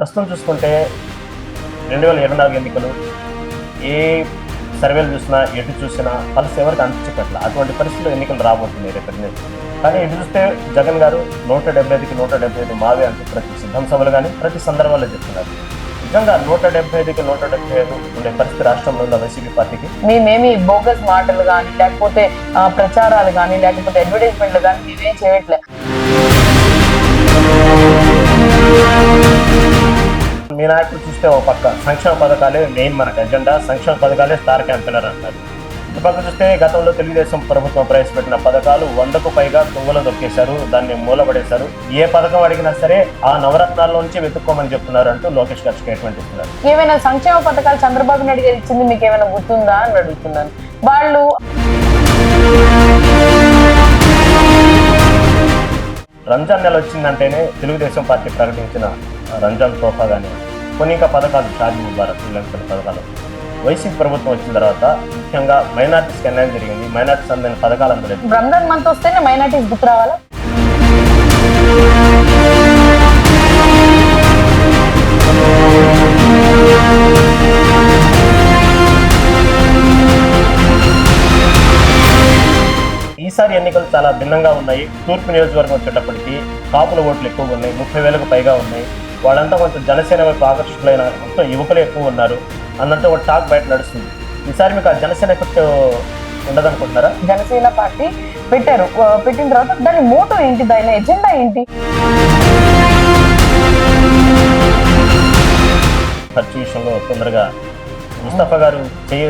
ప్రస్తుతం చూసుకుంటే 2024 ఎన్నికలు ఏ సర్వేలు చూసినా ఎటు చూసినా పల్స్ ఎవరికి అనిపించట్ల. అటువంటి పరిస్థితుల్లో ఎన్నికలు రాబోతున్నాయి రేపటి నుంచి. కానీ ఇటు చూస్తే జగన్ గారు 175కి 175 మావే అంటూ ప్రతి సిద్ధం సభలు కానీ ప్రతి సందర్భాల్లో చెప్తున్నారు. నిజంగా 175కి 175 ఉండే పరిస్థితి రాష్ట్రంలో ఉన్న వైసీపీ పార్టీకి మేమేమి బోగస్ మాటలు కానీ లేకపోతే ప్రచారాలు కానీ లేకపోతే అడ్వర్టైజ్మెంట్లు కానీ మేమేం చేయట్లేదు. మీ నాయకులు చూస్తే ఒక పక్క సంక్షేమ పథకాలే మెయిన్ మనకు ఎజెండా, సంక్షేమ పథకాలే స్టార్ క్యాంపెయినర్ అంటారు. ఈ పక్క చూస్తే గతంలో తెలుగుదేశం ప్రభుత్వం ప్రవేశపెట్టిన పథకాలు 100కు పైగా తుంగలో దొక్కేశారు, దాన్ని మూలపడేశారు. ఏ పథకం అడిగినా సరే ఆ నవరత్నాల్లో నుంచి వెతుక్కోమని చెప్తున్నారు అంటూ లోకేష్ గారు స్టేట్మెంట్ ఇస్తున్నారు. ఏమైనా సంక్షేమ పథకాలు చంద్రబాబు నాయుడు గారు ఇచ్చింది మీకు ఏమైనా గుర్తుందా అని అడుగుతున్నాను. వాళ్ళు రంజాన్ నెల వచ్చిందంటేనే తెలుగుదేశం పార్టీ ప్రకటించిన రంజాన్ తోఫా కానీ కొన్ని ఇంకా పథకాలు, షాదీ ముబారక్ ఇలాంటి పథకాలు వైసీపీ ప్రభుత్వం వచ్చిన తర్వాత ముఖ్యంగా మైనార్టీస్కి అన్యాయం జరిగింది. మైనార్టీస్ అందిన పథకాలు అందలేదు. రంజాన్ మంత్ వస్తేనే మైనార్టీస్ గుర్తు రావాలా? ఈసారి ఎన్నికలు చాలా భిన్నంగా ఉన్నాయి. తూర్పు నియోజకవర్గం వచ్చేటప్పటికి కాపుల ఓట్లు ఎక్కువగా ఉన్నాయి, 30,000కు పైగా ఉన్నాయి. వాళ్ళంతా కొంచెం జనసేన వైపు ఆకర్షితులైన మొత్తం యువకులు ఎక్కువ ఉన్నారు అన్నట్టు ఒక టాక్ బయట నడుస్తుంది. ఈసారి మీకు ఆ జనసేన ఎఫెక్ట్ ఉండదనుకుంటున్నారా? జనసేన పార్టీ పెట్టారు, పెట్టిన తర్వాత దాని మోటో ఏంటి, దాని ఎజెండా ఏంటి? ఖర్చు విషయంలో తొందరగా ముస్తఫా గారు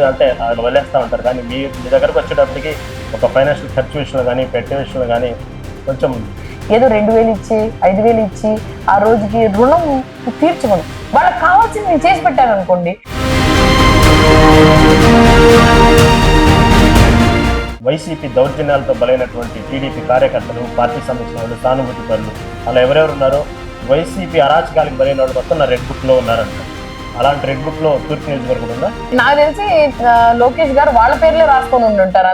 అంటే వదిలేస్తూ ఉంటారు, కానీ మీ దగ్గరకు వచ్చేటప్పటికి ఒక ఫైనాన్షియల్ ఖర్చు విషయంలో కానీ పెట్టే విషయంలో కానీ కొంచెం ఏదో 2,000 ఇచ్చి 5,000 ఇచ్చి ఆ రోజుకి రుణం తీర్చుకోండి. వాళ్ళకి కావాల్సింది నేను చేసి పెట్టాను అనుకోండి. వైసీపీ దౌర్జన్యాలతో బలైనటువంటి టీడీపీ కార్యకర్తలు, పార్టీ సమీక్షలు, సానుభూతి పరులు అలా ఎవరెవరు ఉన్నారో వైసీపీ అరాచకాలకు బలైన వాళ్ళు మొత్తం నా రెడ్ బుక్ లో ఉన్నారంట. అలాంటి రెడ్ బుక్ లో తూర్పు నియోజకవర్గం ఉందా? నాకు తెలిసి లోకేష్ గారు వాళ్ళ పేర్లే రాసుకొని ఉండి ఉంటారు.